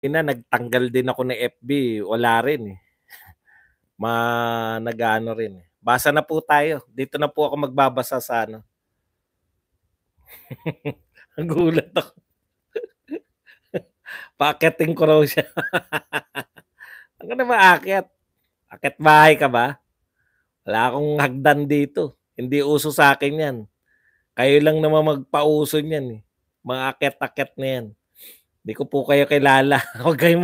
nagtanggal din ako ng FB, wala rin eh. Nag-ano rin eh. Basa na po tayo. Dito na po ako magbabasa sa ano. Nagulat ako. Paakyatin ko raw siya. Ano na maakyat? Akyat bahay ka ba? Wala akong hagdan dito. Hindi uso sa akin yan. Kayo lang naman magpauso niyan eh. Mga akyat-akyat na yan. Hindi ko po kayo kilala. Huwag kayo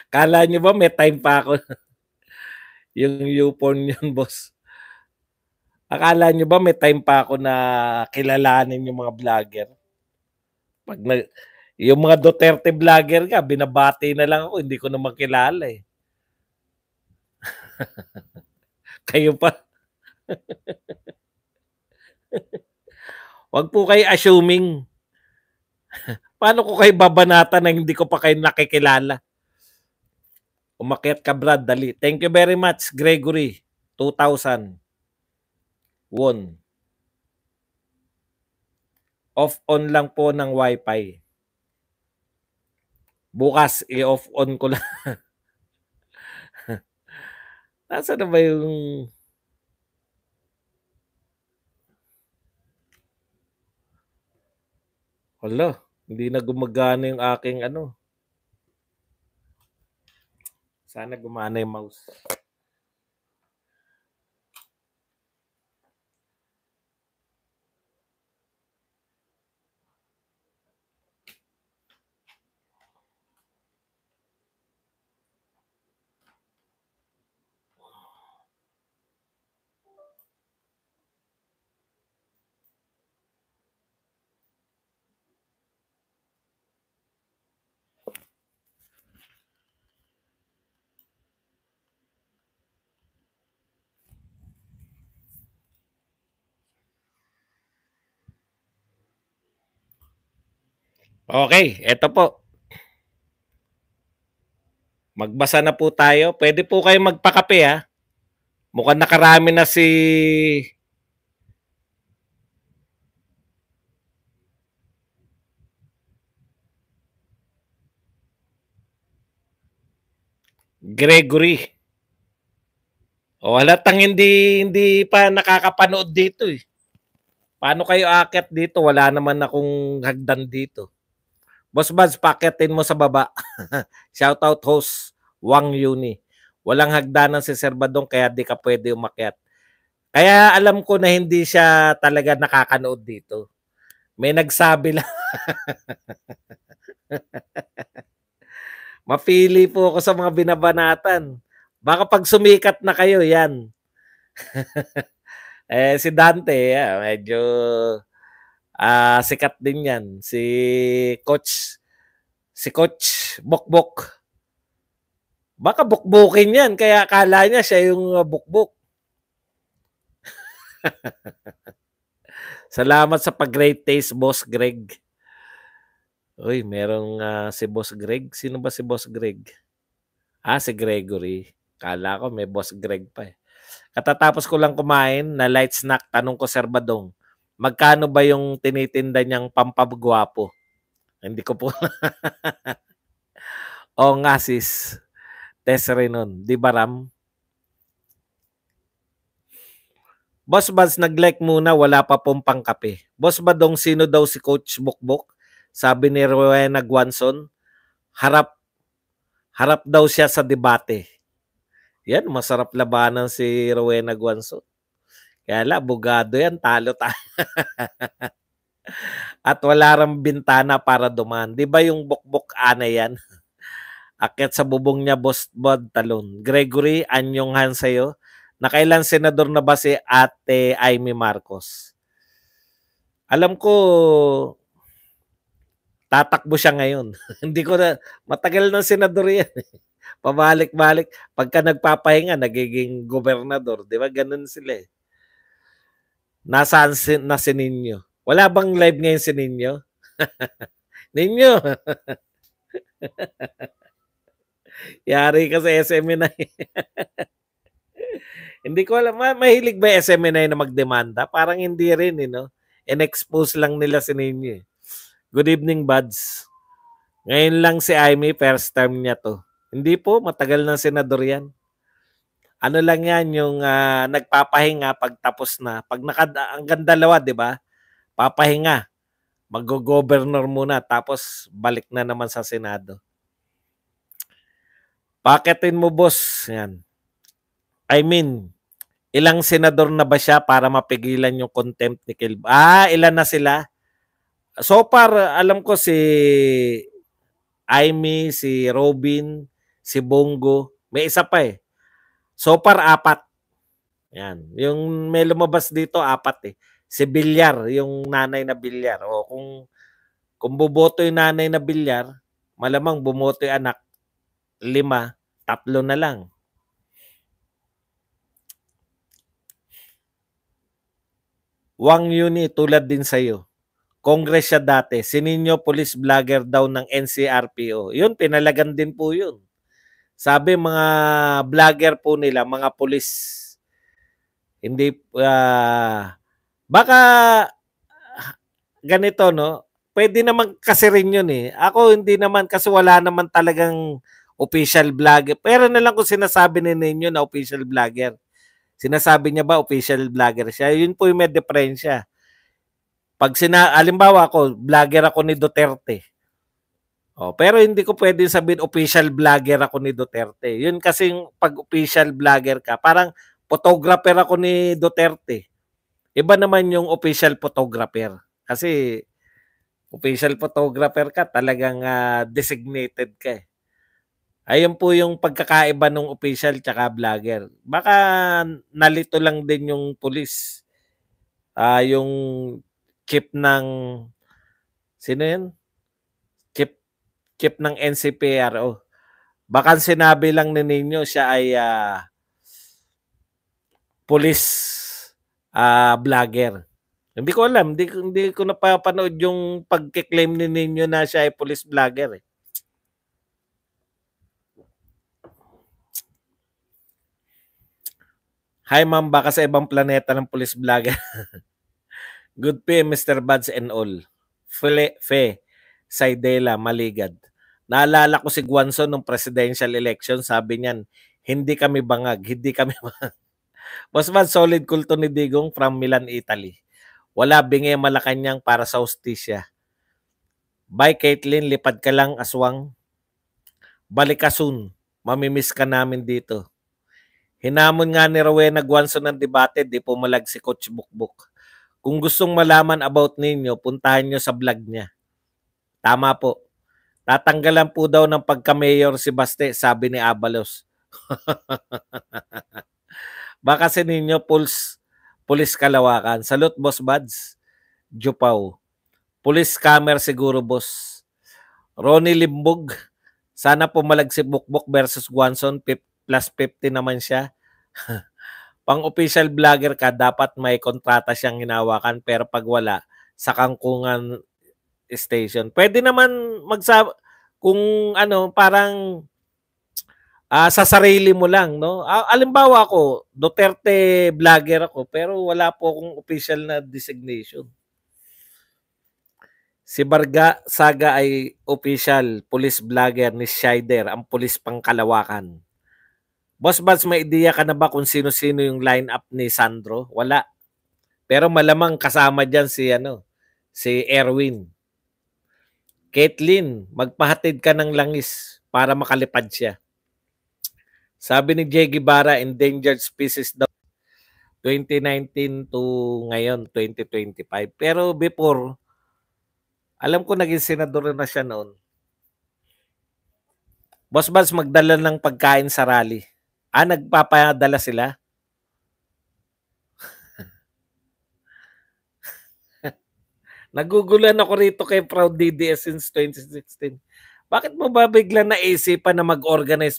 Kala nyo ba may time pa ako? Yung YouPorn yun, boss. Akala nyo ba may time pa ako na kilalanin yung mga vlogger? Pag yung mga Duterte vlogger ka, binabati na lang ako, hindi ko na makilala eh. Kayo pa. Wag po kayo assuming. Paano ko kayo babanata na hindi ko pa kayo nakikilala? Umakyat ka, Brad, dali. Thank you very much, Gregory. 2,000. Won. Off-on lang po ng wifi. Bukas, i-off-on ko lang. Nasaan na ba yung... Hala, hindi na gumagana yung aking ano. Sana gumana yung mouse. Okay, eto po. Magbasa na po tayo. Pwede po kayo magpakape ha. Mukhang nakarami na si Gregory. O halatang hindi pa nakakapanood dito eh. Paano kayo aakyat dito? Wala naman akong hagdan dito. Boss Buds, paakyatin mo sa baba. Shoutout host Wang Yuni. Walang hagdanan si Sir Badong kaya di ka pwede umakyat. Kaya alam ko na hindi siya talaga nakakanood dito. May nagsabi lang. Mapili po ako sa mga binabanatan. Baka pag sumikat na kayo, yan. Si Dante, medyo sikat din yan. Si Coach Bokbok. Baka bukbukin yan, kaya akala niya siya yung bukbok. Salamat sa pag-great taste, Boss Greg. Uy, merong si Boss Greg. Sino ba si Boss Greg? Si Gregory. Kala ko may Boss Greg pa eh. Katatapos ko lang kumain na light snack, tanong ko Sir Badong, magkano ba yung tinitinda niyang pampagwapo? Hindi ko po. Oo nga sis. Tesre nun. Di ba Ram? Boss Buds, nag-like muna, wala pa pong pangkape. Boss Badong, sino daw si Coach Bukbok? Sabi ni Rowena Guanson, harap daw siya sa debate. Yan, masarap labanan si Rowena Guanson. Kaya la, bugado yan, talo tayo. At wala rang bintana para duman. Di ba yung bukbok ana yan? Akyat sa bubong niya, Boss Bud Talon. Gregory, anyong han sa'yo. Nakailan senador na ba si Ate Amy Marcos? Alam ko, tatakbo siya ngayon. Hindi ko na, matagal ng senador yan. Pabalik-balik. Pagka nagpapahinga, nagiging gobernador. Di ba? Ganun sila eh. Nasaan na si Ninyo? Wala bang live ngayon si Ninyo? Ninyo! Yari ka sa SMNI. Hindi ko alam. Mahilig ba SMNI na magdemanda? Parang hindi rin, no? In-expose lang nila si Ninyo. Good evening, buds. Ngayon lang si Amy, first term niya 'to. Hindi po, matagal ng senador 'yan. Ano lang 'yan, yung, nagpapahinga 'pag tapos na. 'Pag hanggang 2, 'di ba? Papahinga, maggo-governor muna tapos balik na naman sa Senado. Paakitin mo boss, 'yan. I mean, ilang senador na ba siya para mapigilan yung contempt ni Kilb ilan na sila? So far, alam ko si Amy, si Robin, si Bongo, may isa pa eh. So far, 4. Yan. Yung may lumabas dito, 4 eh. Si Villar, yung nanay na Villar. O kung boboto yung nanay na Villar, malamang bumoto yung anak, 5, 3 na lang. Wang Yuni, tulad din sa'yo. Congress siya dati. Sininyo police vlogger daw ng NCRPO. Yun, pinalagan din po yun. Sabi mga vlogger po nila, mga police. Hindi, baka ganito, no? Pwede naman kasi rin yun eh. Ako hindi naman kasi wala naman talagang official vlogger. Pero na lang kung sinasabi ni ninyo na official vlogger. Sinasabi niya ba official vlogger siya? Yun po yung may diferensya. Pag alimbawa ako, vlogger ako ni Duterte. Oh, pero hindi ko pwedeng sabihin official vlogger ako ni Duterte. Yun kasi pag official vlogger ka, parang photographer ako ni Duterte. Iba naman yung official photographer. Kasi official photographer ka, talagang designated ka eh. Ayun po yung pagkakaiba ng official tsaka vlogger. Baka nalito lang din yung pulis. Yung chief ng, sino yun? Chief ng NCPRO. Baka sinabi lang ni ninyo siya ay police vlogger. Hindi ko alam, hindi ko napapanood yung pagke-claim ni ninyo na siya ay police vlogger eh. Hi ma'am, baka sa ibang planeta ng police vlogger. Good pay, Mr. Buds and all. Fe, Saidela, Maligad. Naalala ko si Guanzo nung presidential election, sabi niyan, hindi kami bangag, hindi kami bangag. Boss Buds, solid kulto ni Digong from Milan, Italy. Wala bingi Malacanang para sa hostisya. Bye, Caitlin, lipad ka lang, aswang. Balik ka soon. Mamimiss ka namin dito. Hinamon nga ni Rowena Guanzo ng debate, di pumalag si Coach Bukbuk. Kung gustong malaman about ninyo, puntahan nyo sa vlog niya. Tama po. Tatanggalan po daw ng pagka-mayor si Baste, sabi ni Abalos. Baka si ninyo, Pulis Kalawakan. Salute, Boss Buds. Jupaw. Police scammer siguro, boss. Ronnie Limbog. Sana pumalag si Bukbuk versus Guanson. Plus 50 naman siya. Pang-official vlogger ka, dapat may kontrata siyang hinawakan. Pero pag wala, sa Kangkungan Station. Pwede naman kung ano, parang sa sarili mo lang, no? Alimbawa ako, Duterte vlogger ako, pero wala po akong official na designation. Si Barga Saga ay official police vlogger ni Scheider, ang police pangkalawakan. Boss Bats, may ideya ka na ba kung sino-sino yung lineup ni Sandro? Wala. Pero malamang kasama diyan si Erwin. Caitlin, magpahatid ka ng langis para makalipad siya. Sabi ni Jay Guevara, endangered species daw 2019 to ngayon, 2025. Pero before, alam ko naging senador na siya noon. Boss Bats, magdala ng pagkain sa rally. Nagpapadala sila? Nagugulan ako rito kay Proud DDS since 2016. Bakit mo ba bigla naisipan na mag-organize?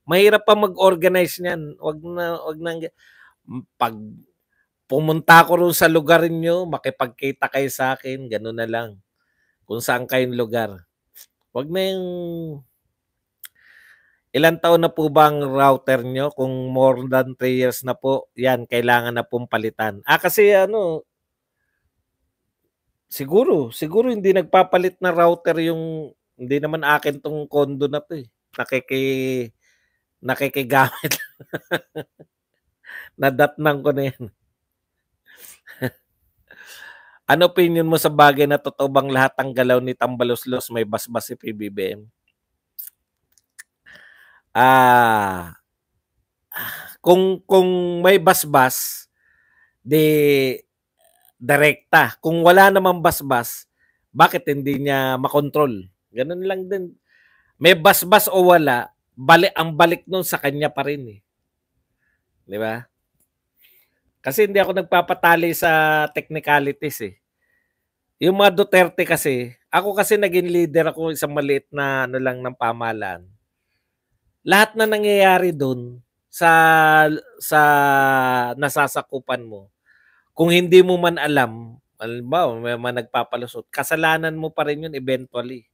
Mahirap pa mag-organize niyan. Wag na. Pag pumunta ko rin sa lugar niyo, makipagkita kayo sa akin, gano'n na lang. Kung saan kayong lugar. Wag na yung ilang taon na po ba ang router nyo? Kung more than 3 years na po, yan, kailangan na pong palitan. Kasi siguro hindi nagpapalit na router yung Hindi naman akin 'tong condo na 'to, eh. Nakikigamit. Nadatnan ko na 'yan. Ano opinion mo sa bagay na totoo bang lahat ng galaw ni Tambaloslos may basbas si PBBM? Ah, kung may basbas, 'di direkta. Kung wala namang basbas, bakit hindi niya makontrol? Gano'n lang din. May basbas o wala, ang balik nun sa kanya pa rin, eh. 'Di ba? Kasi hindi ako nagpapatali sa technicalities, eh. Yung mga Duterte kasi, ako kasi naging leader ako isang maliit na ano lang ng pamahalaan. Lahat na nangyayari dun sa nasasakupan mo, kung hindi mo man alam, halimbawa may mga nagpapalusot, kasalanan mo pa rin yun eventually.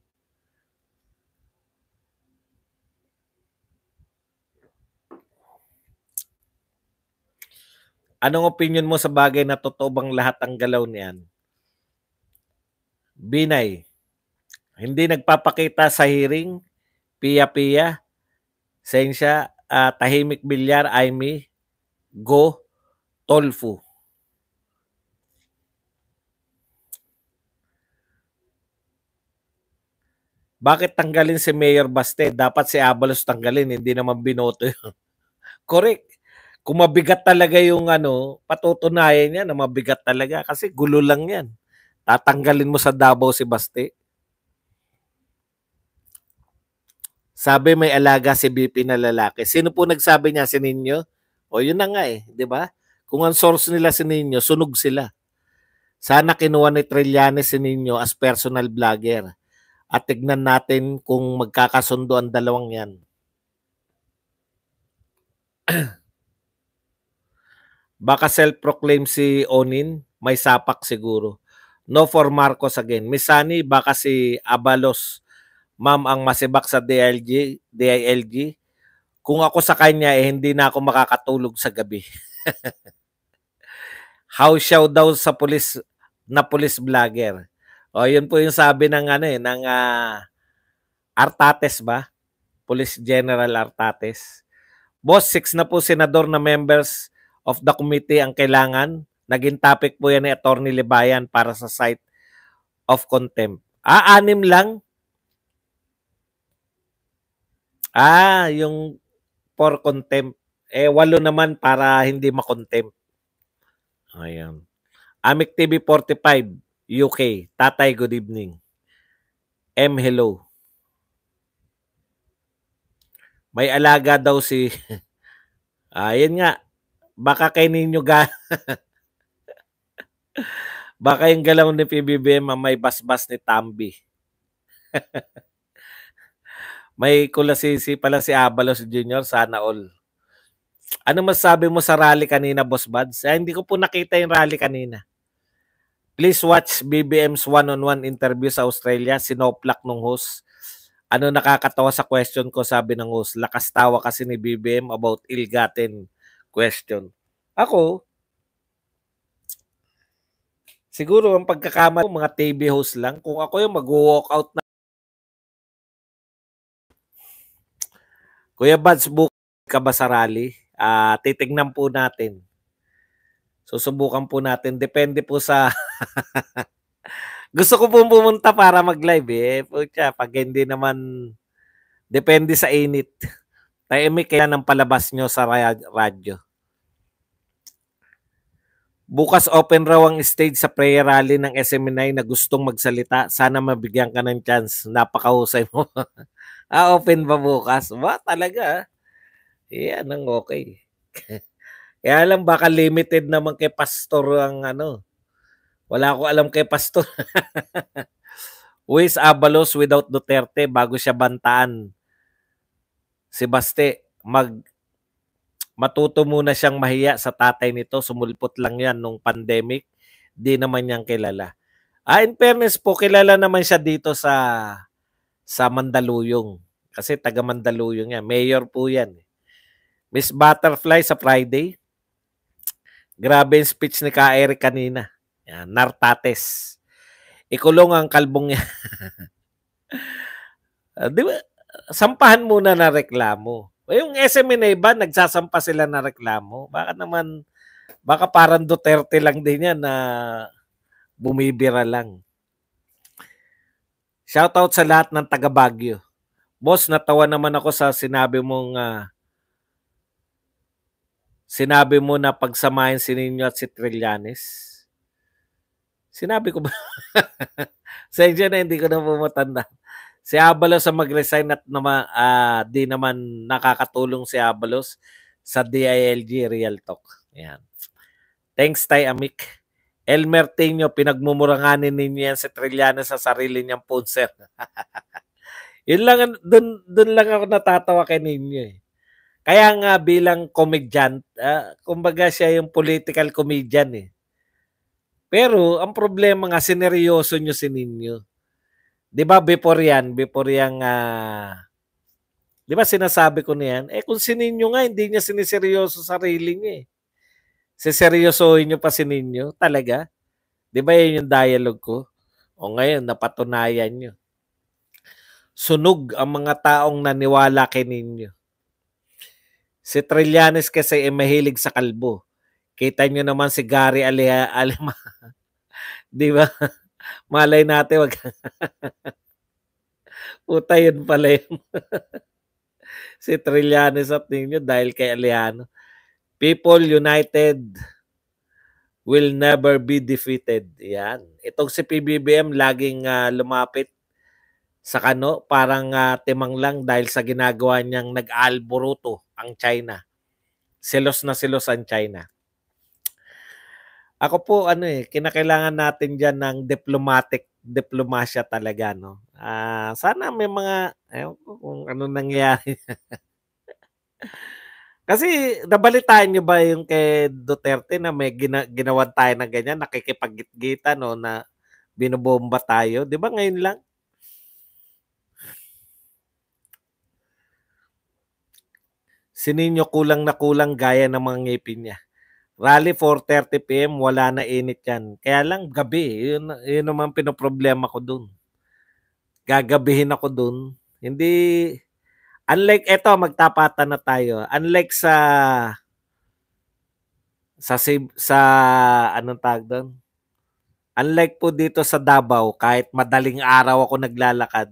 Anong opinion mo sa bagay na totoo bang lahat ang galaw niyan? Binay, hindi nagpapakita sa hearing, piya-piya, sensya, tahimik bilyar, Aimee, go, Tolfu. Bakit tanggalin si Mayor Baste? Dapat si Abalos tanggalin, hindi naman binoto yun. Correct. Kung mabigat talaga yung ano, patutunayan niya na mabigat talaga kasi gulo lang yan. Tatanggalin mo sa Davao si Baste. Sabi may alaga si BP na lalaki. Sino po nagsabi niya? Si Ninyo? O yun na nga eh, di ba? Kung ang source nila si Ninyo, sunog sila. Sana kinuha ni Trillanes si Ninyo as personal vlogger. At tignan natin kung magkakasundo ang dalawang yan. Baka self-proclaim si Onin, may sapak siguro. No for Marcos again. Misani, baka si Abalos, ma'am ang masibak sa DILG. Kung ako sa kanya, eh, hindi na ako makakatulog sa gabi. How show daw sa police vlogger. O, yun po yung sabi ng ano eh, ng Artates ba? Police General Artates. Boss, 6 na po senador na members of the committee ang kailangan. Naging topic po yan ni Atty. Libayan para sa site of contempt. 6 lang? Yung for contempt. 8 naman para hindi makontempt. Ayan. Amic TV 45, UK. Tatay, good evening. Hello. May alaga daw si... Yan nga. Baka kay ninyo baka yung galaw ni PBBM may basbas ni Tambi. May kulasisi pala si Abalos Jr. Sana all. Ano masabi mo sa rally kanina, Boss Buds? Hindi ko po nakita yung rally kanina. Please watch BBM's one-on-one interview sa Australia. Sinoplak nung host. Ano nakakatawa sa question ko, sabi ng host. Lakas tawa kasi ni BBM about ill-gotten question. Ako, siguro ang pagkakamali mga TV host lang. Kung ako yung mag-walk out na. Kuya Buds, book ka ba sa rally? Titignan po natin. Susubukan po natin. Depende po sa... Gusto ko po pumunta para mag-live eh. Pucha, pag hindi naman... Depende sa init. Tahimik kaya ng palabas nyo sa radyo. Bukas open raw ang stage sa prayer rally ng SMNI na gustong magsalita. Sana mabigyan ka ng chance. Napakahusay mo. Open ba bukas? Ba, talaga. Yan ang okay. Kaya lang baka limited naman kay Pastor ang ano. Wala ko alam kay Pastor. Luis Abalos without Duterte bago siya bantaan. Si Baste, matuto muna siyang mahiya sa tatay nito. Sumulpot lang yan nung pandemic. Di naman niyang kilala. In fairness po, kilala naman siya dito sa Mandaluyong. Kasi taga Mandaluyong yan. Mayor po yan. Miss Butterfly sa Friday. Grabe yung speech ni Ka Eric kanina. Yan, Nartates. Ikulong ang kalbong niya. 'Di ba, sampahan muna na reklamo. Yung SMNA ba nagsasampa sila ng reklamo? Baka parang Duterte lang din yan na bumibira lang. Shoutout sa lahat ng taga Baguio. Boss, natawa naman ako sa sinabi mo na pagsamahin si Nino at si Trillanes. Sinabi ko ba? Sa inyo na hindi ko na pumatanda. Si Abalos sa mag-resign at di naman nakakatulong si Abalos sa DILG Real Talk. Yan. Thanks, Tay Amik. Elmer Tino, pinagmumuranganin ninyo yan si Trillanes sa sarili niyang punser. Yun lang, dun lang ako natatawa kay ninyo eh. Kaya nga bilang comedian, kumbaga siya yung political comedian eh. Pero ang problema nga, sineryoso nyo si Ninyo. Di ba before yung, di ba sinasabi ko niyan, kung si Ninyo nga, hindi niya siniseryoso sarili niya eh. Siseryosohin nyo pa si Ninyo, talaga. Di ba yun yung dialogue ko? O ngayon, napatunayan nyo. Sunog ang mga taong naniwala kay Ninyo. Si Trillanes kasi mahilig sa kalbo. Kita nyo naman si Gary Alima. Di ba? Malay natin, puta yun pala yun. Si Trillanes at Ninyo dahil kay Alejano. People united will never be defeated. Yan. Itong si PBBM laging lumapit sa kano, parang timang lang dahil sa ginagawa niyang nag-alboroto ang China. Silos na silos ang China. Ako po, kinakailangan natin dyan ng diplomasya talaga, no? Sana may mga, kung ano nangyayari. Kasi nabalitaan niyo ba yung kay Duterte na may ginawan tayo ng ganyan, nakikipag-gitgitan, no, na binobomba tayo. Di ba ngayon lang? Si Nino kulang na kulang gaya ng mga ngipin niya. Rally 4:30 PM, wala na init yan. Kaya lang gabi, yun naman pinoproblema ko dun. Gagabihin ako dun. Hindi, unlike eto, magtapatan na tayo. Unlike sa anong tawag doon? Unlike po dito sa Davao, kahit madaling araw ako naglalakad,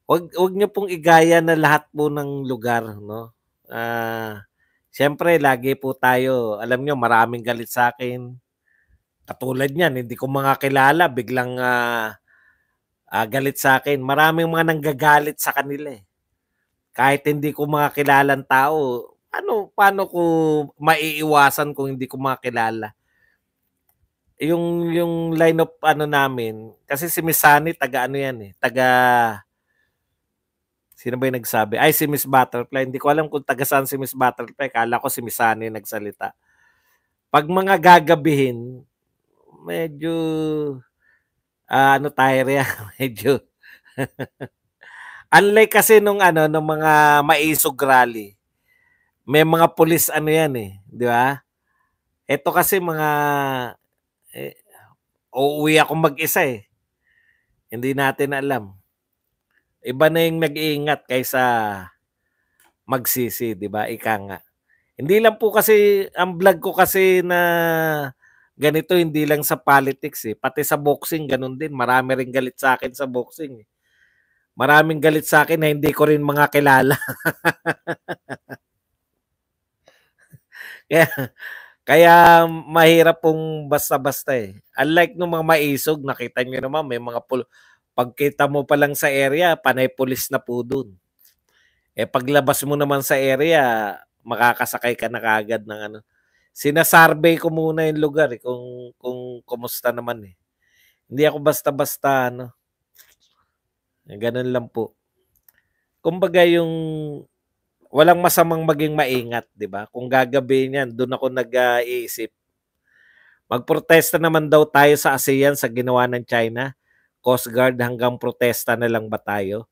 wag niyo pong igaya na lahat po ng lugar, no? Siyempre, lagi po tayo, alam niyo, maraming galit sa akin. Katulad niyan, hindi ko mga kilala, biglang galit sa akin. Maraming mga nanggagalit sa kanila eh. Kahit hindi ko mga kilalang tao, paano ko maiiwasan kung hindi ko makilala? Yung line of namin, kasi si Miss Sunny, taga yan eh, sino ba yung nagsabi? Ay, si Miss Butterfly. Hindi ko alam kung taga saan si Miss Butterfly. Kala ko si Miss Sunny nagsalita. Pag mga gagabihin, medyo, tayo rin, medyo, unlike kasi nung mga maisog rally, may mga pulis yan eh, di ba? Ito kasi mga, uuwi ako mag-isa eh. Hindi natin alam. Iba na yung nag-iingat kaysa magsisi, di ba? Ika nga. Hindi lang po kasi, ang vlog ko kasi na ganito, hindi lang sa politics eh. Pati sa boxing, ganun din. Marami rin galit sa akin sa boxing eh. Maraming galit sa akin na hindi ko rin mga kilala. Kaya mahirap pong basta-basta eh. Unlike nung mga maisog, nakita nyo naman, may mga pagkita mo pa lang sa area, panay pulis na po dun. Paglabas mo naman sa area, makakasakay ka na kagad ng Sinasarvey ko muna yung lugar eh, kung kumusta naman eh. Hindi ako basta-basta Ganun lang po. Kumbaga yung walang masamang maging maingat, di ba? Kung gagabihin yan, doon ako nag-iisip. Magprotesta naman daw tayo sa ASEAN sa ginawa ng China. Coast Guard, hanggang protesta na lang ba tayo?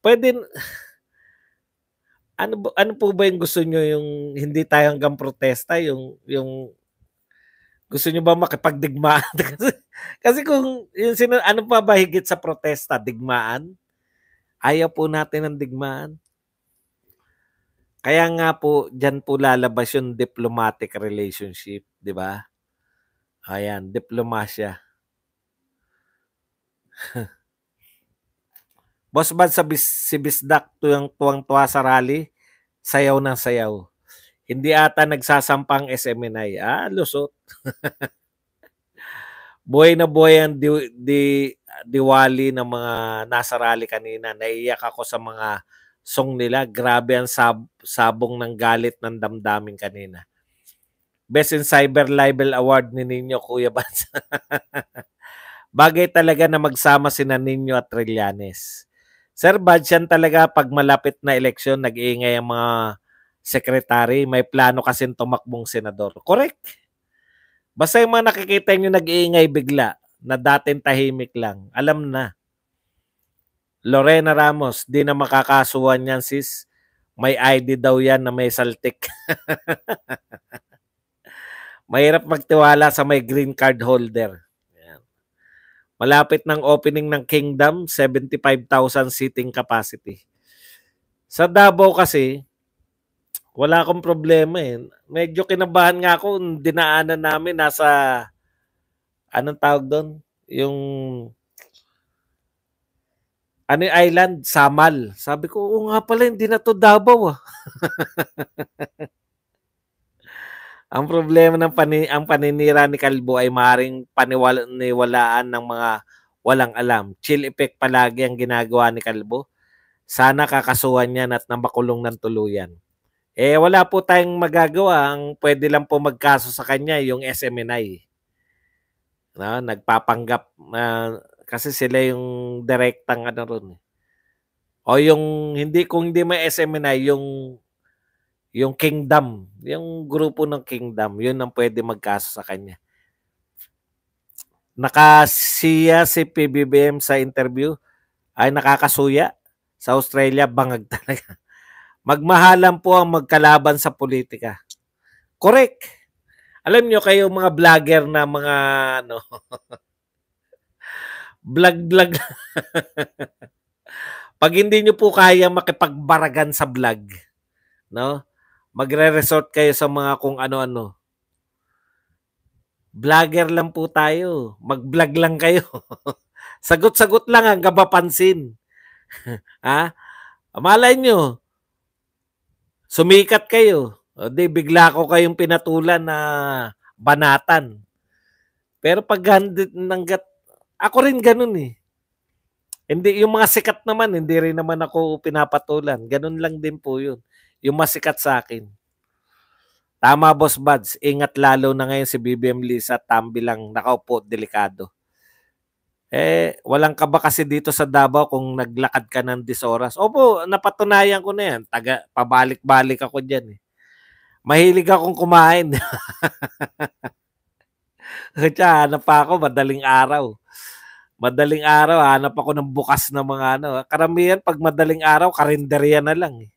Pwede, ano po ba yung gusto nyo, yung hindi tayo hanggang protesta, yung Gusto niyo ba makipagdigmaan? Kasi kung yung ano pa ba higit sa protesta, digmaan? Ayaw po natin ng digmaan. Kaya nga po, diyan po lalabas yung diplomatic relationship, di ba? Ayan, diplomasya. Boss Bad si Bisdak tuwang-tuwa sa rally, sayaw ng sayaw. Hindi ata nagsasampang SMNI. Lusot. Buhay na buhay ang diwali ng mga nasa rally kanina. Naiiyak ako sa mga song nila. Grabe ang sabong ng galit ng damdamin kanina. Best in Cyber Libel Award ni Nino Kuya Bans. Bagay talaga na magsama sina Nino at Trillanes. Sir Bad, yan talaga pag malapit na eleksyon, nag-iingay ang mga sekretary. May plano kasi tumakbong senador. Correct. Basta yung mga nakikita nyo nag-iingay bigla na dating tahimik lang, alam na. Lorena Ramos, di na makakasuhan yan sis. May ID daw yan na may saltik. Mahirap magtiwala sa may green card holder. Yan. Malapit ng opening ng Kingdom, 75,000 seating capacity. Sa Davao kasi, wala akong problema eh. Medyo kinabahan nga ako, dinaanan namin nasa, anong tawag doon? Yung, ano yung island? Samal. Sabi ko, oo nga pala, hindi na to Davao ah. Ang problema ng ang paninira ni Kalbo ay maaaring paniwalaan ng mga walang alam. Chill effect palagi ang ginagawa ni Kalbo. Sana kakasuhan yan at namakulong ng tuluyan. Wala po tayong magagawa. Ang pwede lang po magkaso sa kanya yung SMNI. No, nagpapanggap kasi sila yung direktang ano ron. O yung kung hindi may SMNI, yung Kingdom, yung grupo ng Kingdom, yun ang pwede magkaso sa kanya. Nakasiya si PBBM sa interview, ay nakakasuya. Sa Australia, bangag talaga. Magmahalan po ang magkalaban sa politika. Correct. Alam nyo kayo mga vlogger na mga ano, vlog. Pag hindi nyo po kaya makipagbaragan sa vlog, no? Magre-resort kayo sa mga kung ano-ano. Vlogger lang po tayo. Mag-vlog lang kayo. Sagot-sagot lang ang kapapansin. Ha? Malay nyo, sumikat kayo. O di, bigla ko kayong pinatulan na banatan. Pero pag ako rin ganun eh. Hindi, yung mga sikat naman, hindi rin naman ako pinapatulan. Ganun lang din po yun. Yung masikat sa akin. Tama, Boss Buds. Ingat lalo na ngayon si BBM Lisa. Tambi lang, nakaupo, delikado. Walang kaba kasi dito sa Davao kung naglakad ka ng 10 oras. Opo, napatunayan ko na yan. Pabalik-balik ako dyan eh. Mahilig akong kumain. Kaya hanap pa ako madaling araw. Madaling araw, hanap ako ng bukas na mga ano. Karamihan, pag madaling araw, karinderya na lang eh.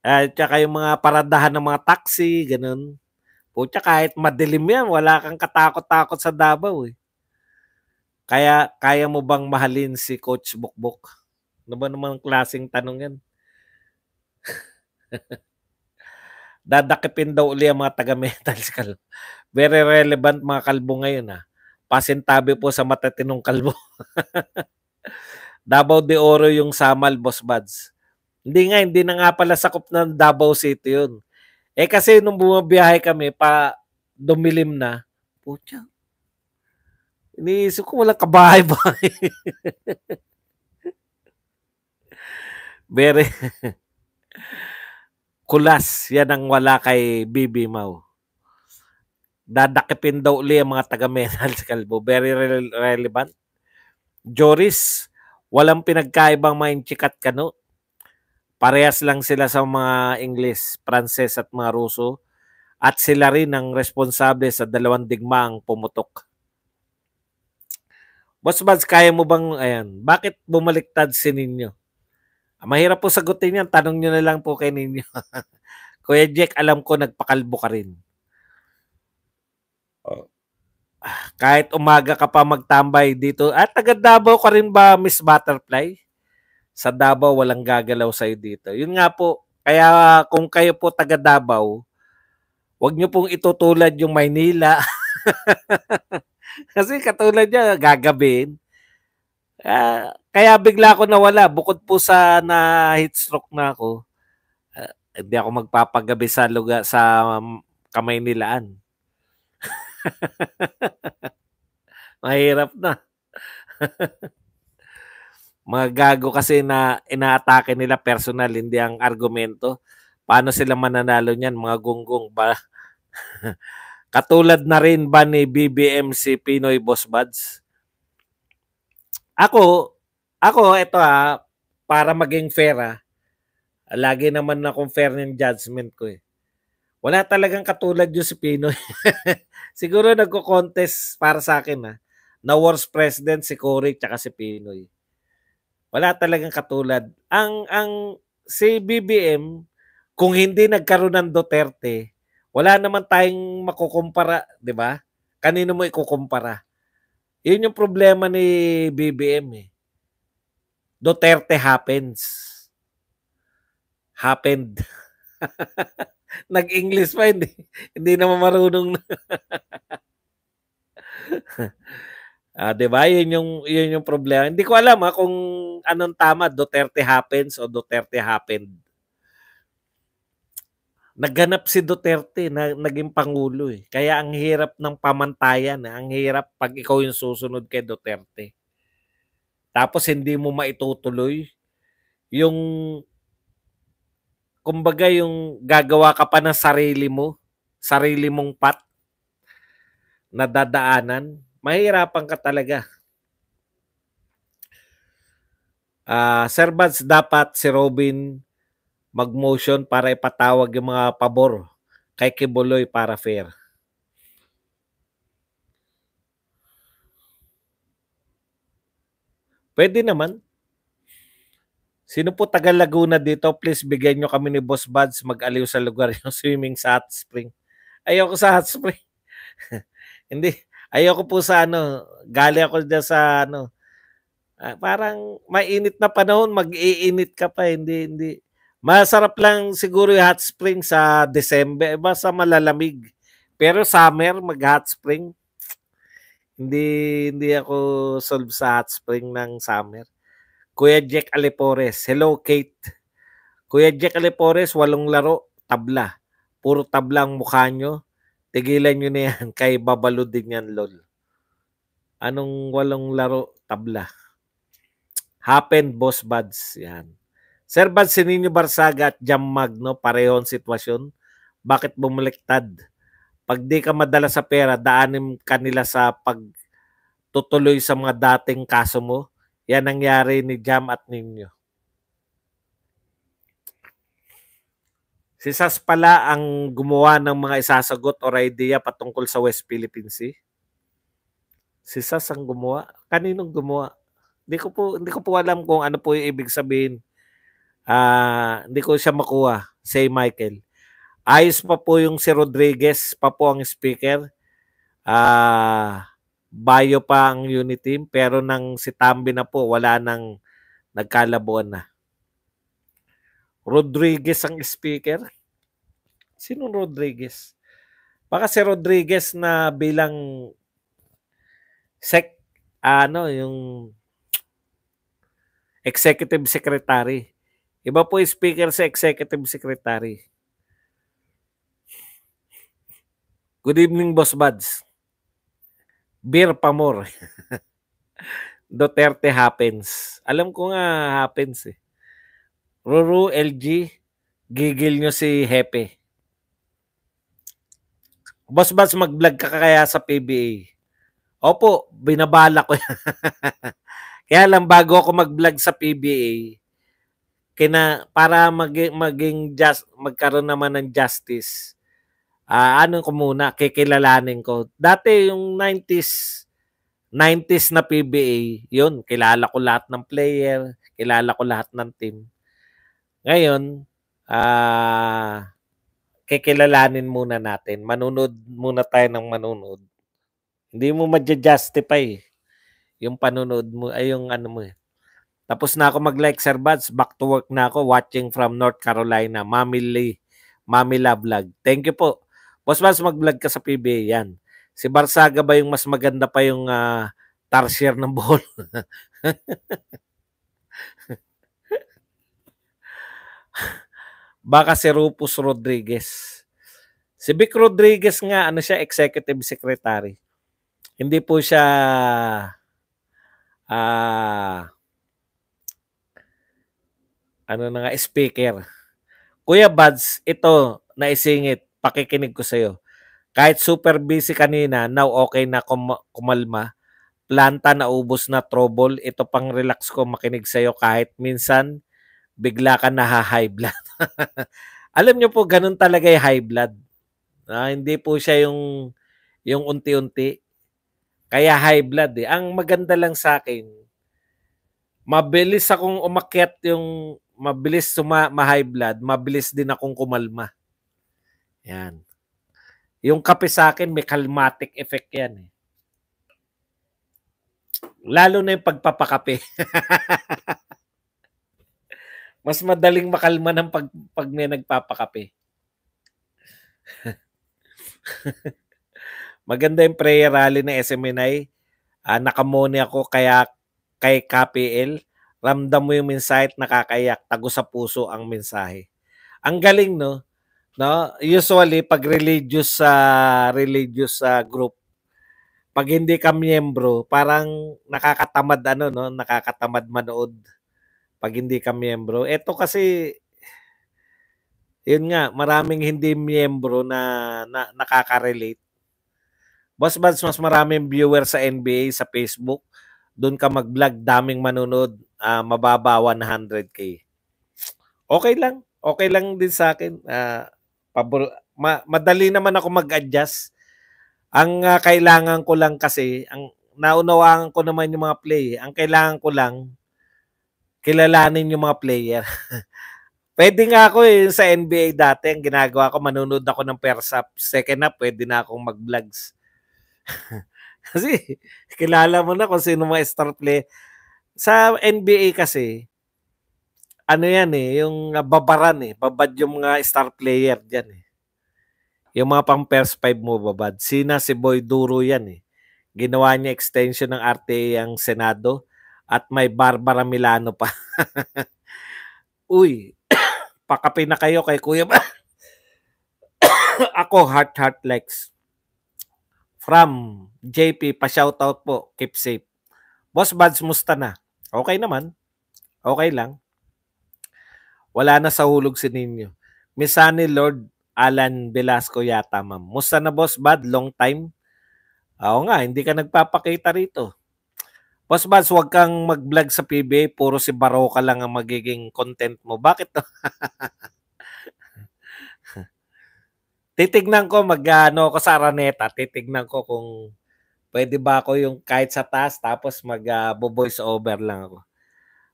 Tsaka yung mga paradahan ng mga taxi, ganun. Pucha, kahit madilim yan, wala kang katakot-takot sa Davao eh. Kaya mo bang mahalin si Coach Bukbok? Ano ba namang klaseng tanong yan? Dadakipin daw uli ang mga taga-metals kalbo. Very relevant mga kalbo ngayon ha. Pasintabi po sa matatinong kalbo. Davao de Oro yung Samal, Boss Buds. Hindi na nga pala sakop ng Davao City yun. Kasi nung bumabiyahe kami, dumilim na, pucha, iniisip ko walang kabahay-bahay. Very kulas. Yan ang wala kay Bibi Mau. Dadakipin daw uli ang mga taga-menal sa kalbo. Very relevant. Joris, walang pinagkaibang mga chikat kano. Parehas lang sila sa mga Ingles, Pranses at mga Ruso. At sila rin ang responsable sa dalawang digmaang pumutok. Boss Buds, kaya mo bang, bakit bumaliktad si Ninyo? Mahirap po sagutin yan. Tanong nyo na lang po kay Ninyo. Kuya Jack, alam ko nagpakalbo ka rin. Kahit umaga ka pa magtambay dito. At taga Davao ka rin ba, Miss Butterfly? Sa Davao, walang gagalaw sa'yo dito. Yun nga po, kaya kung kayo po taga Davao, wag nyo pong itutulad yung Maynila. Kasi katulad niya, gagabihin. Kaya bigla ako nawala. Bukod po sa na-heat stroke na ako, hindi ako magpapagabi sa lugar sa Kamaynilaan. Mahirap na. Mga gago kasi na inaatake nila personal, hindi ang argumento. Paano sila mananalo niyan, mga gunggong ba? Katulad na rin ba ni BBM si Pinoy Boss Buds? Ako, ito para maging fair lagi naman akong fair ng judgment ko eh. Wala talagang katulad yung si Pinoy. Siguro nagko-contest para sa akin na worst president si Cory tsaka si Pinoy. Wala talagang katulad. Ang si BBM, kung hindi nagkaroon ng Duterte, wala naman tayong makukumpara, di ba? Kanino mo ikukumpara? Yun yung problema ni BBM eh. Duterte happened. Nag-English pa, hindi naman marunong na. 'Di ba? Yun yung problema. Hindi ko alam kung anong tama, Duterte happens o Duterte happened. Nagganap si Duterte na naging pangulo eh. Kaya ang hirap ng pamantayan, ang hirap pag ikaw yung susunod kay Duterte. Tapos hindi mo maitutuloy yung kumbaga yung gagawa ka pa ng sarili mong path na dadaanan, mahirapan ka talaga. Sir Buds, dapat si Robin mag-motion para ipatawag yung mga pabor kay Kibuloy para fair. Pwede naman. Sino po taga Laguna dito? Please bigyan nyo kami ni Boss Buds mag-aliw sa lugar yung swimming sa hot spring. Ayoko sa hot spring. Hindi. Ayoko po sa gali ako dyan sa parang mainit na panahon, mag-iinit ka pa. Hindi. Masarap lang siguro yung hot spring sa December, basta malalamig. Pero summer, mag-hot spring, hindi ako solve sa hot spring ng summer. Kuya Jack Alipores, hello Kate. Kuya Jack Alipores, 8 laro, tabla. Puro tabla ang mukha nyo. Tigilan nyo na yan, kay babalo din yan, lol. Anong 8 laro, tabla? Happened, Boss Buds. Yan. Sir Buds, si Nino Barsaga at Jam Magno, parehong sitwasyon. Bakit bumaliktad? Pag di ka madala sa pera, daanin kanila sa pagtutuloy sa mga dating kaso mo. Yan nangyari ni Jam at Nino. Si Sas pala ang gumawa ng mga isasagot or idea patungkol sa West Philippine Sea. Si Sas ang gumawa. Kaninong gumawa? Hindi ko po alam kung ano po yung ibig sabihin. Hindi ko siya makuha. Say Michael. Ayos pa po yung si Rodriguez pa po ang speaker. Bayo pa ang unit team pero nang si Tambi na po wala nang nagkalabuan na. Rodriguez ang speaker? Sinong Rodriguez? Baka si Rodriguez na bilang yung executive secretary. Iba po yung speaker sa executive secretary. Good evening, Boss Buds. Beer pa more. Duterte happens. Alam ko nga happens eh. Ruru, LG, gigil nyo si Hepe. Boss Buds, mag-vlog ka kaya sa PBA? Opo, binabala ko yan. Kaya lang bago ako mag-vlog sa PBA, para magkaroon naman ng justice, ko muna, kikilalanin ko. Dati yung 90s na PBA, yun, kilala ko lahat ng player, kilala ko lahat ng team. Ngayon, kikilalanin muna natin. Manunod muna tayo ng manunod. Hindi mo ma-justify yung panonood mo ay yung ano mo. Tapos na ako mag-like, Sir Buds. Back to work na ako, watching from North Carolina. Mami Lee, Mami Love Vlog. Thank you po. Boss Buds, mag-vlog ka sa PBA yan. Si Barsaga ba yung mas maganda pa yung tarsier ng ball? Baka si Rufus Rodriguez. Si Vic Rodriguez nga, ano siya, executive secretary. Hindi po siya ano na nga, speaker. Kuya Buds, ito, naisingit, pakikinig ko sa'yo. Kahit super busy kanina, now okay na kumalma. Planta na ubos na trouble. Ito pang relax ko makinig sa'yo kahit minsan bigla ka naha-high blood. Alam niyo po, ganun talaga yung high blood. Hindi po siya yung unti-unti. Kaya high blood eh. Ang maganda lang sa akin, mabilis akong umakyat yung mabilis ma-high blood, mabilis din akong kumalma. Yan. Yung kape sa akin, may calmatic effect yan eh. Lalo na yung pagpapakape. Mas madaling makalma ng pag may nagpapakape. Maganda yung prayer rally ng SMNI. Nakamoni ako kaya kay KPL. Ramdam mo yung mensahe at nakakayak. Tago sa puso ang mensahe. Ang galing, no? Usually, pag religious group, pag hindi ka miyembro, parang nakakatamad nakakatamad manood pag hindi ka miyembro. Ito kasi yun nga, maraming hindi miyembro na nakaka-relate. Boss Buds, mas maraming viewer sa NBA sa Facebook. Doon ka mag-vlog, daming manonood, mababa 100K. Okay lang. Okay lang din sa akin. Madali naman ako mag-adjust. Ang kailangan ko lang kasi, ang naunawaan ko naman yung mga play. Ang kailangan ko lang, kilalanin yung mga player. Pwede nga ako sa NBA dati, ang ginagawa ko, manunod ako ng first half. Second half, pwede na akong mag-vlogs. Kasi, kilala mo na kung sino mga star play. Sa NBA kasi, ano yan yung babaran babad yung mga star player dyan Yung mga pang first five mo babad. Si Boy Duro yan Ginawa niya extension ng RTA ang Senado at may Barbara Milano pa. Uy, pakape na kayo kay Kuya ba? Ako, heart likes. From JP, pa-shoutout po. Keep safe. Boss Buds, musta na? Okay naman. Okay lang. Wala na sa hulog si Ninyo. Misani Lord Alan Velasco yata, ma'am. Musta na, Boss Bud? Long time? Oo nga, hindi ka nagpapakita rito. Boss Buds, huwag kang mag-vlog sa PBA. Puro si Baroka lang ang magiging content mo. Bakit to? Titignan ko ako sa Araneta. Titignan ko kung pwede ba ako yung kahit sa taas tapos mag-voice over lang ako.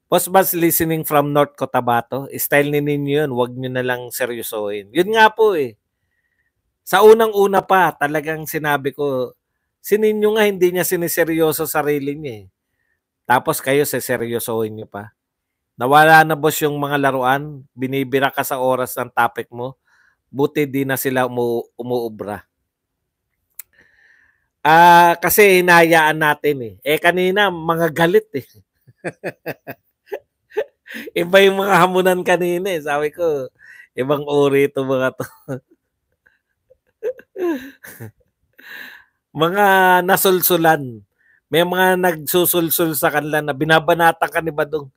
Boss Buds, listening from North Cotabato. Style ni ninyo yun. Huwag nyo na lang seryosohin. Yun nga po Sa unang-una pa, talagang sinabi ko, si Ninyo nga hindi niya siniseryoso sarili niya Tapos kayo seryosohin nyo pa. Nawala na boss yung mga laruan. Binibira ka sa oras ng topic mo. Buti di na sila umuubra. Kasi hinayaan natin kanina, mga galit Iba yung mga hamunan kanina Sabi ko, ibang uri ito mga to. Mga nasulsulan. May mga nagsusulsul sa kanila na binabanatan ka ni Badong.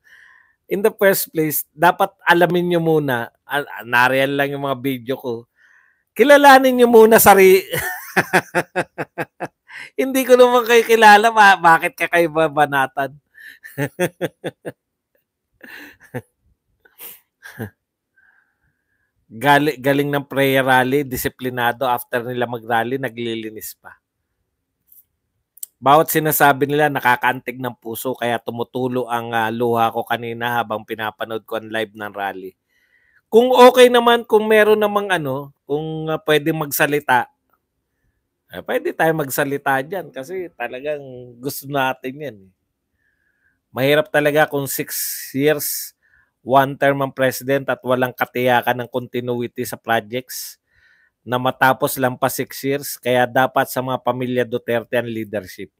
In the first place, dapat alamin nyo muna, nariyan lang yung mga video ko, kilalanin nyo muna Hindi ko naman kayo kilala, bakit ka kayo babanatan? Galing ng prayer rally, disiplinado, after nila mag-rally, naglilinis pa. Bawat sinasabi nila, nakakaantig ng puso, kaya tumutulo ang luha ko kanina habang pinapanood ko ang live ng rally. Kung okay naman, kung meron namang kung pwede magsalita, Puwede tayong magsalita diyan kasi talagang gusto natin 'yan, eh. Mahirap talaga kung 6 years, 1 term ang president at walang katiyakan ng continuity sa projects na matapos lang pa 6 years. Kaya dapat sa mga pamilya Duterte ang leadership.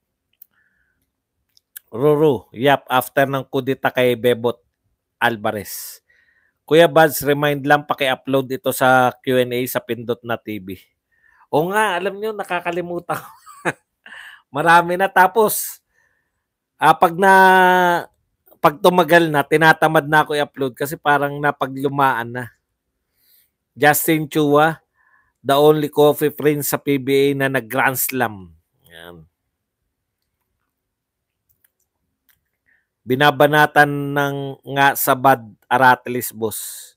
Ruru, yap, after ng kudeta kay Bebot Alvarez. Kuya Buds, remind lang paki-upload ito sa Q&A sa Pindot na TV. O nga, alam nyo, nakakalimutan ko. Marami na. Tapos, pag tumagal na, tinatamad na ako i-upload kasi parang napaglumaan na. Justin Chua, the only coffee prince sa PBA na nag-Grand Slam. Yan. Binabanatan ng nga sa Bad Aratelis, boss.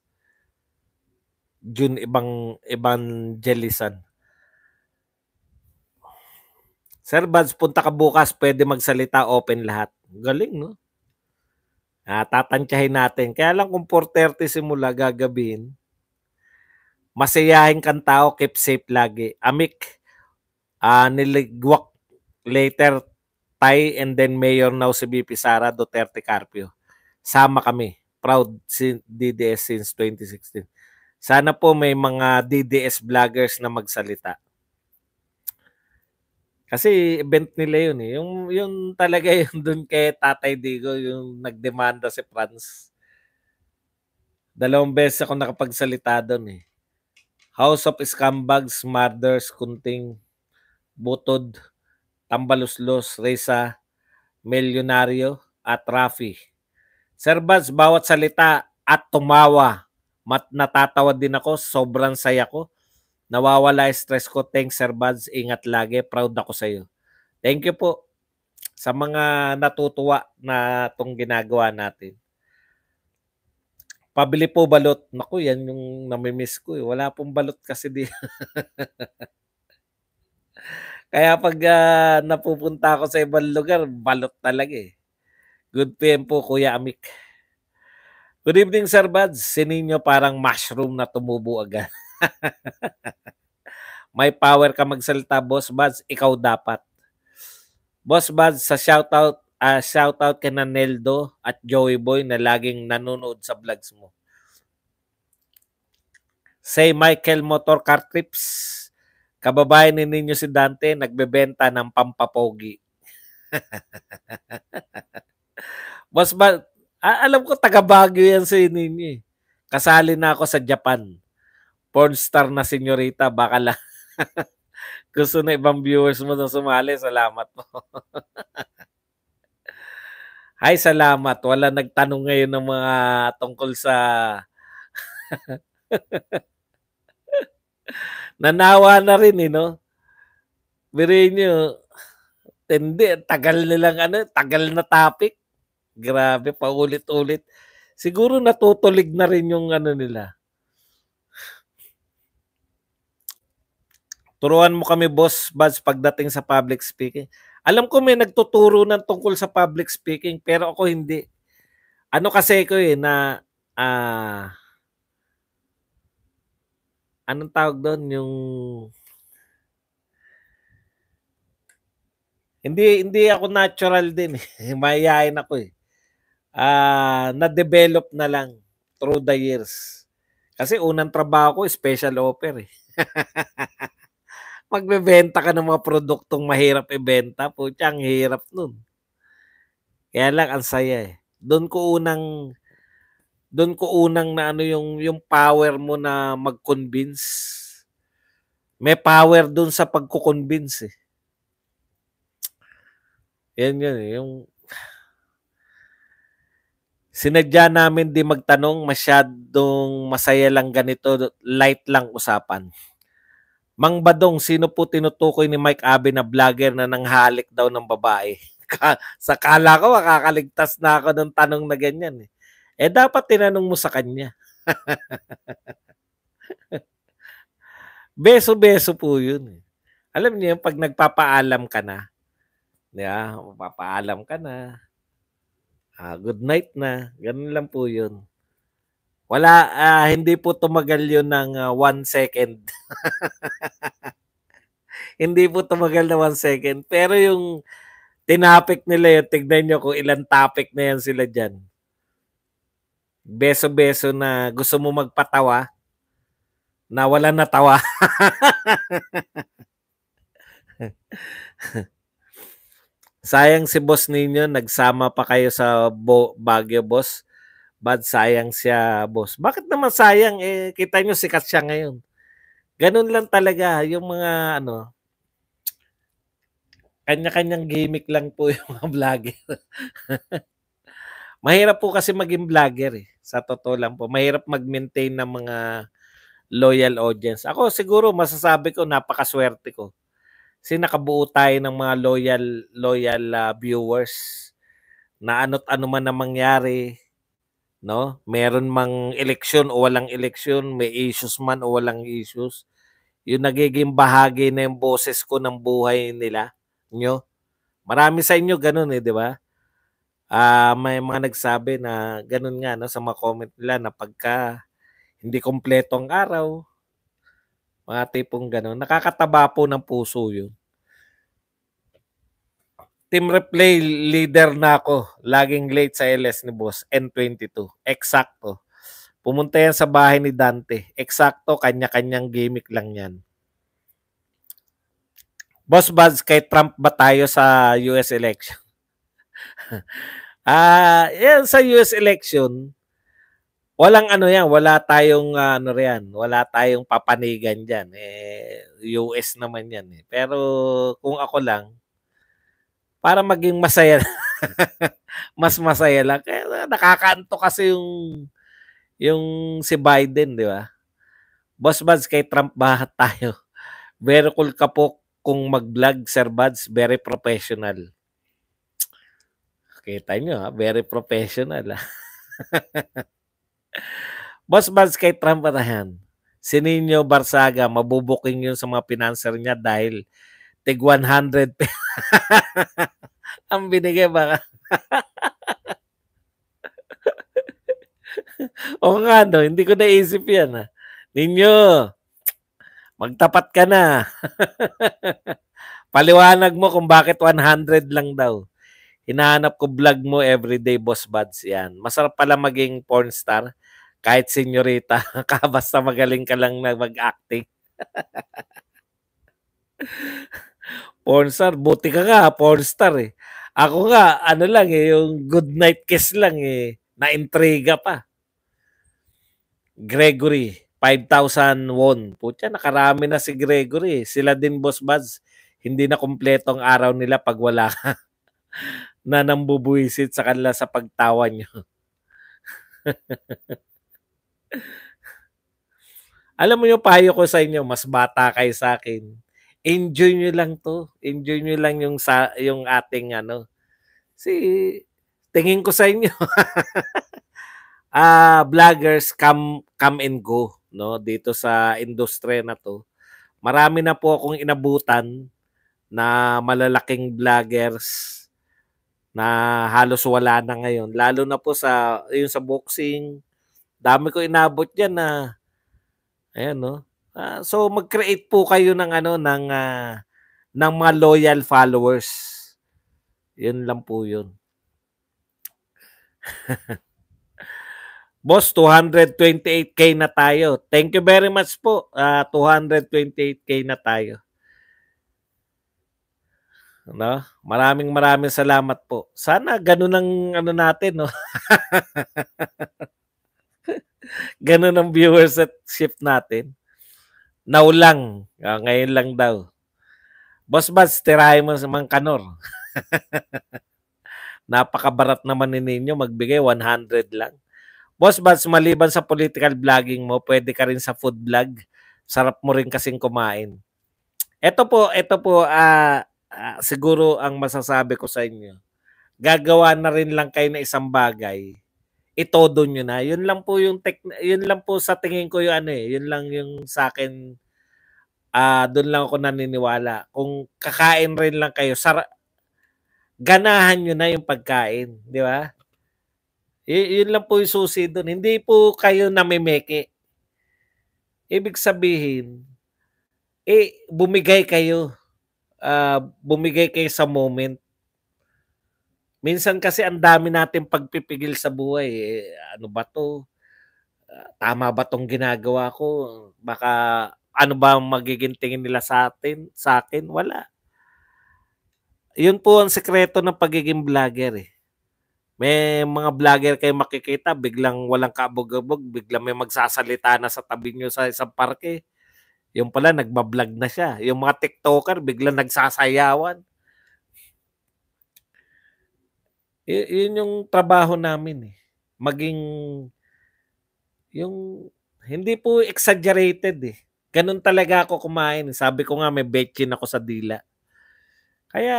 June Evangelisan. Sir Buds, punta ka bukas, pwede magsalita, open lahat. Galing, no? Tatantyahin natin. Kaya lang kung 4:30 simula gagabihin, masayahin kang tao, keep safe lagi. Amik, niligwak later, Tay, and then Mayor now si BP Sara Duterte Carpio. Sama kami. Proud DDS since 2016. Sana po may mga DDS vloggers na magsalita. Kasi event nila yun eh. Yung talaga yun dun kay Tatay Digo, yung nagdemanda si Franz. 2 beses ako nakapagsalita doon eh. House of Scumbags, Murders, Kunting, Butod, Tambaluslos, Reza, Milyonaryo, at Rafi. Sir Buds, bawat salita at tumawa. Natatawa din ako, sobrang saya ko. Nawawala stress ko. Thanks, Sir Buds. Ingat lagi. Proud ako sa iyo. Thank you po sa mga natutuwa na itong ginagawa natin. Pabili po balot. Naku, yan yung namimiss ko. Eh. Wala pong balot kasi di. Kaya pag napupunta ako sa ibang lugar, balot talaga eh. Good PM po, Kuya Amik. Good evening, Sir Buds. Sininyo parang mushroom na tumubo agad. May power ka magsalita, Boss Buds. Ikaw dapat. Boss Buds, sa shoutout kay Neldo at Joey Boy na laging nanonood sa vlogs mo. Say Michael Motor Car Trips. Kababayan ninyo si Dante, nagbebenta ng pampapogi. Boss Buds, alam ko taga Baguio yan sa ninyo eh. Kasali na ako sa Japan. Porn star na senyorita, baka lang. Gusto na ibang viewers mo na sumali. Salamat po. Hi, salamat. Wala nagtanong ngayon ng mga tungkol sa nanawa na rin eh, no? Biriin nyo, hindi, tagal na topic. Grabe, paulit-ulit. Siguro natutulig na rin yung nila. Turuan mo kami, Boss Buds, pagdating sa public speaking. Alam ko may nagtuturo ng tungkol sa public speaking, pero ako hindi. Ano kasi ko eh, na, anong tawag doon? Yung, hindi ako natural din eh. Mayayain ako eh. Na-develop na lang through the years. Kasi unang trabaho ko, special offer eh. Magbebenta ka ng mga produktong mahirap ibenta, putya, ang hirap nun. Kaya lang ang saya eh. Doon ko unang na ano yung power mo na mag-convince. May power doon sa pagko-convince eh. Yan yun eh. Yung sinadya namin di magtanong, masyadong masaya lang ganito, light lang usapan. Mang Badong, sino po tinutukoy ni Mike Abe na vlogger na nanghalik daw ng babae? Sa kala ko, makakaligtas na ako ng tanong na ganyan. Dapat tinanong mo sa kanya. Beso-beso po yun. Alam niyo, pag nagpapaalam ka na, magpapaalam ka na, good night na, ganun lang po yun. Wala, hindi po tumagal yun ng 1 second. Hindi po tumagal na 1 second. Pero yung tinapik nila yun, tignan nyo kung ilang topic na yan sila dyan. Beso-beso na gusto mo magpatawa, na wala natawa. Sayang si boss ninyo, nagsama pa kayo sa Baguio, boss. Bad, sayang siya, boss. Bakit naman sayang? Eh, kita nyo sikat siya ngayon. Ganun lang talaga, yung mga ano, kanya-kanyang gimmick lang po yung mga vlogger. Mahirap po kasi maging vlogger eh. Sa totoo lang po. Mahirap mag-maintain ng mga loyal audience. Ako siguro masasabi ko napakaswerte ko. Kasi nakabuo tayo ng mga loyal viewers na ano't ano man na mangyari, no? Meron mang eleksyon o walang eleksyon, may issues man o walang issues, yung nagiging bahagi na yung boses ko ng buhay nila, nyo. Marami sa inyo ganun eh, di ba? May mga nagsabi na ganun nga no, sa mga comment nila na pagka hindi kompleto ang araw, mga tipong ganun, nakakataba po ng puso yun. Team replay leader na ako. Laging late sa LS ni boss. N22. Eksakto. Pumunta yan sa bahay ni Dante. Eksakto, kanya-kanyang gimmick lang yan. Boss Buds, kay Trump ba tayo sa US election? Yan sa US election, walang ano yan, wala tayong ano riyan, wala tayong papanigan diyan. US naman yan eh. Pero kung ako lang, para maging masaya, mas masaya lang. Kaya nakakaanto kasi yung si Biden, di ba? Boss Buds, kay Trump ba tayo? Very cool ka po kung mag-vlog, Sir Buds. Very professional. Kita nyo, ha? Very professional. Ha? Boss Buds, kay Trump ba tayo? Si Nino Barsaga, mabubuking yun sa mga pinanser niya dahil tig 100 ang binigay baka. O nga no, hindi ko naisip yan. Ha? Ninyo, magtapat ka na. Paliwanag mo kung bakit 100 lang daw. Hinahanap ko vlog mo everyday, Boss Buds. Yan. Masarap pala maging porn star. Kahit senyorita. Basta magaling ka lang na mag-acting. Porn star. Buti ka nga, porn star eh. Ako nga, ano lang eh, yung good night kiss lang eh. Na-intriga pa. Gregory, 5,000 won. Putya, nakarami na si Gregory. Sila din, Boss Buds. Hindi na kumpleto ang araw nila pag wala ka na nambubuisit sa kanila sa pagtawa nyo. Alam mo yung payo ko sa inyo, mas bata kayo sa akin. Enjoy nyo lang to. Enjoy nyo lang yung ating ano. Si tingin ko sa inyo. Vloggers come and go no dito sa industriya na to. Marami na po akong inabutan na malalaking vloggers na halos wala na ngayon. Lalo na po yung sa boxing. Dami ko inabot diyan na ayan no. So mag-create po kayo ng ano ng mga loyal followers. Yun lang po yun. Boss, 228K na tayo. Thank you very much po. 228K na tayo. No? Maraming salamat po. Sana ganun ang ano natin, no? Ganun ang viewership natin. Now lang. Ngayon lang daw. Boss Buds, tirahin mo sa Mangkanor. Napakabarat naman ninyo magbigay 100 lang. Boss Buds, maliban sa political vlogging mo, pwede ka rin sa food vlog. Sarap mo rin kasing kumain. Ito po, siguro ang masasabi ko sa inyo. Gagawa na rin lang kayo na isang bagay. Itodo nyo na. Yun lang po yun lang po sa tingin ko yung ano eh. Yun lang yung sa akin, doon lang ako naniniwala. Kung kakain rin lang kayo, ganahan nyo na yung pagkain. Di ba? Yun lang po yung susi doon. Hindi po kayo namimeke. Ibig sabihin, bumigay kayo. bumigay kayo sa moment. Minsan kasi ang dami nating pagpipigil sa buhay, eh, ano ba 'to, tama ba 'tong ginagawa ko? Baka ano ba ang magiging tingin nila sa akin, wala. 'Yun po ang sikreto ng pagiging vlogger, eh. May mga vlogger kayong makikita biglang walang kabog-abog, biglang may magsasalita na sa tabi niyo sa isang parke, yung pala nagba-vlog na siya. Yung mga TikToker biglang nagsasayawan. 'Yun yung trabaho namin, eh, maging yung hindi po exaggerated, eh. Gano'n talaga ako kumain, eh. Sabi ko nga may betchin ako sa dila. Kaya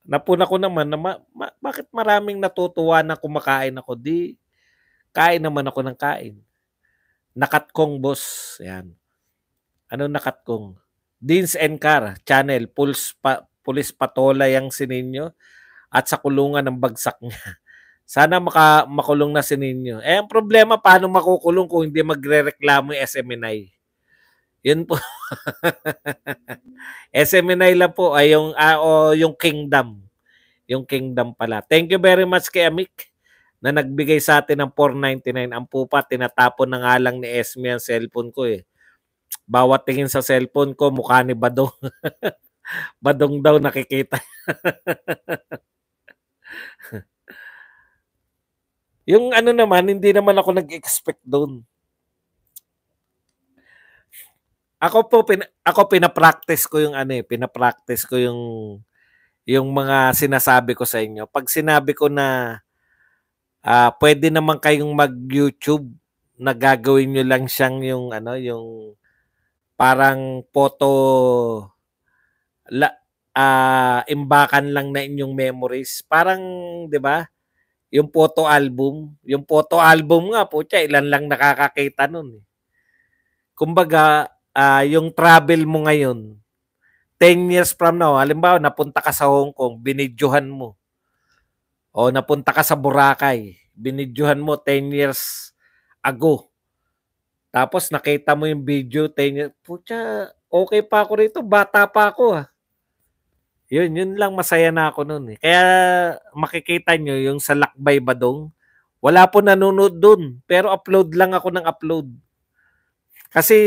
napuna ko naman na bakit maraming natutuwa na kumakain ako, 'di kain naman ako ng kain. Nakatkong boss, 'yan. Ano nakatkong? Deans and Car channel, pulis patola yang sininyo at sa kulungan ng bagsak niya. Sana makulong na si Ninyo. Eh, ang problema paano makukulong kung hindi magrereklamo yung SMNI? Yun po. SMNI lang po ay yung Kingdom. Yung Kingdom pala. Thank you very much kay Amik na nagbigay sa atin ng 499. Ang pupa, tinatapon na nga lang ni Esme ang cellphone ko eh. Bawat tingin sa cellphone ko, mukha ni Badong. Badong daw nakikita. Yung ano naman, hindi naman ako nag-expect doon. Ako pina-practice ko yung ano eh, pina-practice ko yung mga sinasabi ko sa inyo. Pag sinabi ko na pwede naman kayong mag-YouTube na gagawin nyo lang siyang yung ano, yung parang photo imbakan lang na inyong memories. Parang, 'di ba? Yung photo album nga po, ilan lang nakakakita nun. Eh. Kumbaga, yung travel mo ngayon, 10 years from now, halimbawa napunta ka sa Hong Kong, binidyohan mo. O napunta ka sa Boracay, binidyohan mo 10 years ago. Tapos nakita mo yung video 10 years, putya, okay pa ako rito, bata pa ako ah. Yun lang masaya na ako noon eh. Kaya makikita nyo yung sa Lakbay Badong, wala po nanonood doon, pero upload lang ako ng upload. Kasi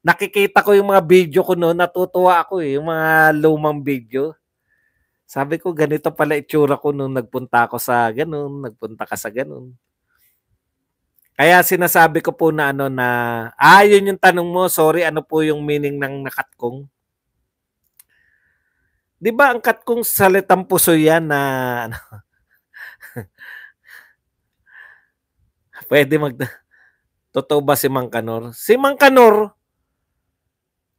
nakikita ko yung mga video ko noon, natutuwa ako eh, yung mga lumang video. Sabi ko, ganito pala itsura ko nung nagpunta ako sa ganun, nagpunta ka sa ganun. Kaya sinasabi ko po na ano na, yun yung tanong mo, sorry, ano po yung meaning ng nakatkong? Di ba ang katkong salitang puso yan na ano, pwede totoo ba si Mang Kanor? Si Mang Kanor,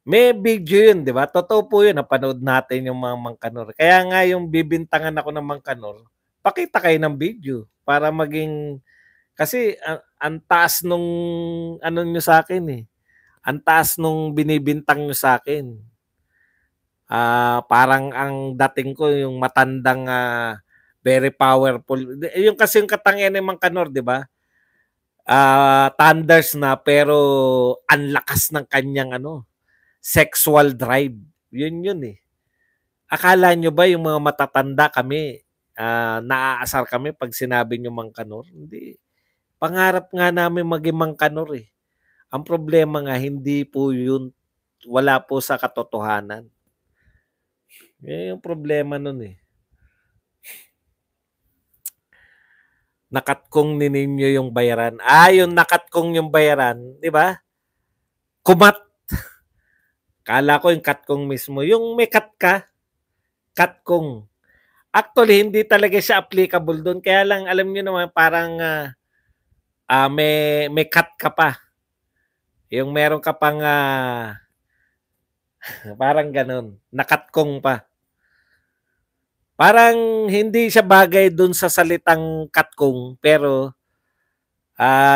may video yun, di ba? Totoo po yun, napanood natin yung mga Mang Kanor. Kaya nga yung bibintangan ako ng Mang Kanor, pakita kayo ng video para maging, kasi ang taas nung ano nyo sa akin eh. Ang taas nung binibintang nyo sa akin. Parang ang dating ko yung matandang very powerful. Yung kasi yung katangian ng Mang Kanor, di ba? Thunders na pero ang lakas ng kanyang ano, sexual drive. Yun eh. Akala nyo ba yung mga matatanda kami, naaasar kami pag sinabi nyo Mang Kanor? Hindi. Pangarap nga namin maging Mang Kanor eh. Ang problema nga, hindi po yun, wala po sa katotohanan. Yan yung problema nun eh. Nakatkong ni Ninyo yung bayaran. Yung nakatkong yung bayaran, di ba? Kumat. Kala ko yung katkong mismo. Yung may kat ka, katkong. Actually, hindi talaga siya applicable doon. Kaya lang, alam niyo naman, parang may cut ka pa. Yung meron ka pang parang ganun. Nakatkong pa. Parang hindi siya bagay doon sa salitang katkong, pero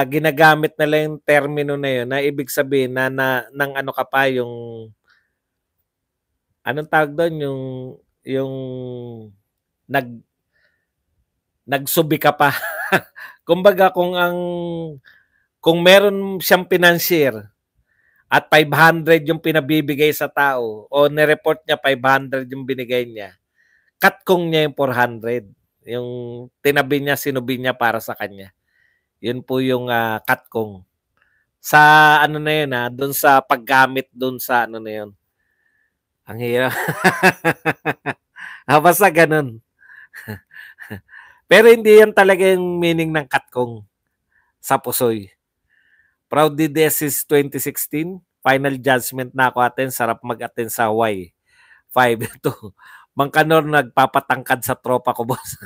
ginagamit na lang yung termino na yun na ibig sabihin na ng ano ka pa yung anong tawag doon yung nagsubi ka pa. Kumbaga kung meron siyang financier at 500 yung pinabibigay sa tao o nireport niya 500 yung binigay niya, katkong niya yung 400. Yung tinabi niya, sinubi niya para sa kanya. Yun po yung katkong. Sa ano na yun doon sa paggamit doon sa ano na yun. Ang hirap. Basta ganun. Pero hindi yan talaga yung meaning ng katkong sa pusoy. Proud DDS is 2016. Final judgment na ako atin. Sarap mag-attend sa Hawaii. 5-2. Mang Kanor nagpapatangkad sa tropa ko, boss.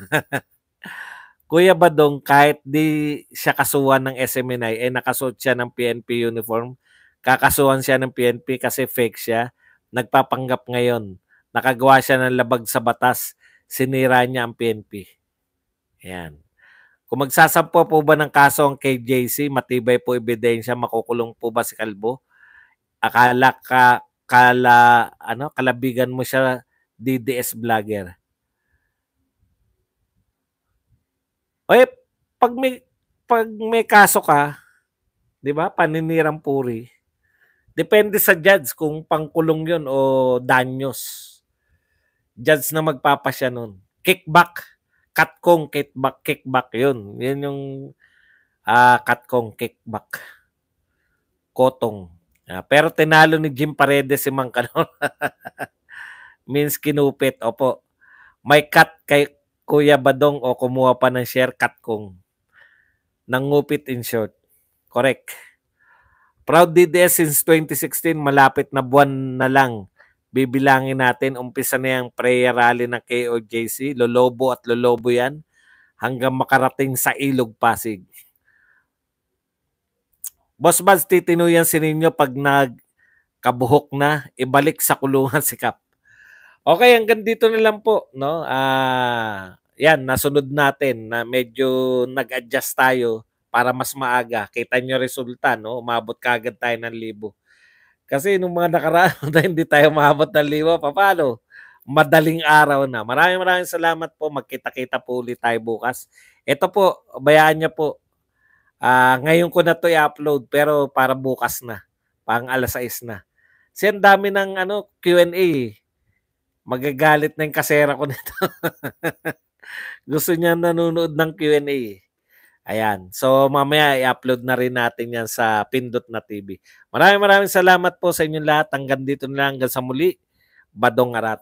Kuya Badong, kahit di siya kasuhan ng SMNI, nakasuot siya ng PNP uniform. Kakasuhan siya ng PNP kasi fake siya. Nagpapanggap ngayon. Nakagawa siya ng labag sa batas. Sinira niya ang PNP. Ayan. Kung magsasampo po ba ng kaso ang KJC, matibay po ebidensya, makukulong po ba si Kalbo? Kalabigan mo siya, DDS vlogger. Oye, pag may kaso ka, 'di ba? Paninirang puri. Depende sa judge kung pangkulong 'yon o danyos. Judge na magpapasya nun. Kickback, katkong kickback 'yun. 'Yun yung katkong kickback. Kotong. Pero tinalo ni Jim Paredes si Mang Kanor. Means kinupit. Opo. May cut kay Kuya Badong o kumuha pa ng share katkong. Nangupit in short. Correct. Proud DDS since 2016, malapit na buwan na lang. Bibilangin natin, umpisa na yung prayer rally ng KOJC. Lolobo at lolobo yan hanggang makarating sa Ilog Pasig. Boss Baz, titinuyan si ninyo pag nagkabuhok na, ibalik sa kulungan si Kap. Okay, hanggang dito na lang po. No? Yan, nasunod natin na medyo nag-adjust tayo para mas maaga. Kita nyo resulta, no? Umabot kagad tayo ng 1,000. Kasi nung mga nakaraan na hindi tayo umabot ng 1,000, paano? Madaling araw na. Maraming salamat po. Magkita-kita po ulit tayo bukas. Ito po, bayaan niyo po. Ngayon ko na to i-upload pero para bukas na. Pang 6:00 na. Kasi ang dami ng Q&A. Magagalit na yung kasera ko nito. Gusto niya nanonood ng Q&A. Ayan. So, mamaya i-upload na rin natin yan sa Pindot na TV. Maraming salamat po sa inyong lahat. Hanggang dito na lang. Hanggang sa muli. Badong Arat.